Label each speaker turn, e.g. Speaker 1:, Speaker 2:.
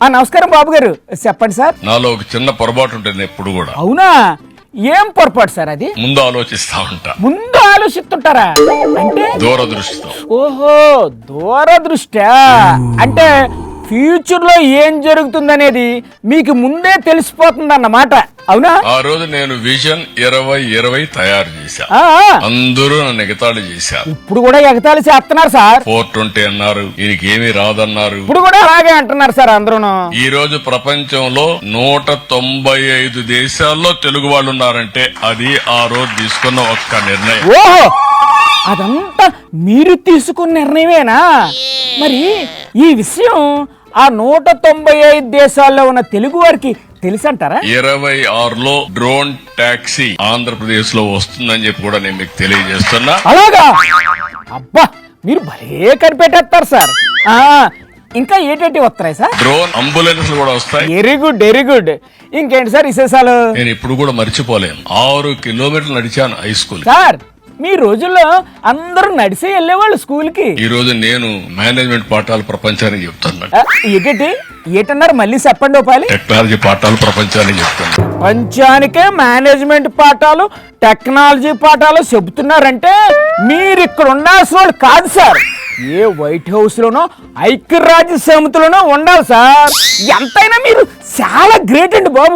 Speaker 1: నమస్కారం బాబు గారు, చెప్పండి సార్.
Speaker 2: నాలో ఒక చిన్న పొరపాటు ఉంటుంది ఎప్పుడు కూడా.
Speaker 1: అవునా? ఏం పొరపాటు సార్ అది?
Speaker 2: ముందు ఆలోచిస్తా ఉంటా.
Speaker 1: ముందు ఆలోచిస్తుంటారా అంటే?
Speaker 2: దూరదృష్టితో.
Speaker 1: ఓహో, దూరదృష్ట్యా అంటే ఫ్యూచర్ లో ఏం జరుగుతుందనేది మీకు ముందే తెలిసిపోతుంది అన్నమాట, అవునా?
Speaker 2: ఆ రోజు నేను విజన్ 2020 తయారు చేశా.
Speaker 1: ఆ,
Speaker 2: అందరూ నన్ను ఎగతాళి చేశారు.
Speaker 1: ఇప్పుడు కూడా ఎగతాళి చేస్తున్నారు సార్.
Speaker 2: 420 అన్నారు, ఈయనకేమీ రాదన్నారు.
Speaker 1: ఇప్పుడు కూడా అలాగే అంటున్నారు సార్ అందరూను.
Speaker 2: ఈ రోజు ప్రపంచంలో 195 దేశాల్లో తెలుగు వాళ్ళు ఉన్నారంటే అది ఆ రోజు తీసుకున్న ఒక్క నిర్ణయం.
Speaker 1: ఓహో, అదంతా మీరు తీసుకున్న నిర్ణయమేనా? మరి ఈ విషయం ఆ 195 దేశాల్లో ఉన్న తెలుగు వారికి తెలుసంటారా?
Speaker 2: 26లో డ్రోన్ టాక్సీ ఆంధ్రప్రదేశ్ లో వస్తుందని చెప్పి కూడా నేను మీకు తెలియజేస్తున్నా.
Speaker 1: అలాగా? అబ్బా, మీరు భలే కనిపెట్టేస్తారు సార్. ఇంకా ఏంటంటే వస్తాయి సార్?
Speaker 2: డ్రోన్ అంబులెన్స్ కూడా వస్తాయి.
Speaker 1: Very good, very good. ఇంకేంటి సార్ విశేషాలు?
Speaker 2: నేను ఇప్పుడు కూడా మర్చిపోలేను. 6 కిలోమీటర్లు నడిచాను హై స్కూల్.
Speaker 1: సార్, మీ రోజుల్లో అందరూ నడిసే వెళ్ళేవాళ్ళు స్కూల్ కి.
Speaker 2: ఈ రోజు నేను మేనేజ్మెంట్ పాఠాలు ప్రపంచానికి చెప్తున్నాను.
Speaker 1: ఏంటంటే ఏటన్నారు? మళ్ళీ చెప్పండి. ఓపాలి.
Speaker 2: టెక్నాలజీ పాఠాలు ప్రపంచానికి చెప్తున్నాను.
Speaker 1: ప్రపంచానికే మేనేజ్మెంట్ పాఠాలు, టెక్నాలజీ పాఠాలు చెబుతున్నారంటే మీరు ఇక్కడ ఉండాల్సిన వాళ్ళు కాదు సార్. ఏ వైట్ హౌస్ లోనో ఐక్యరాజ్య సమితిలోనో ఉండాలి సార్. ఎంతైనా మీరు చాలా గ్రేట్ అండి బాబు.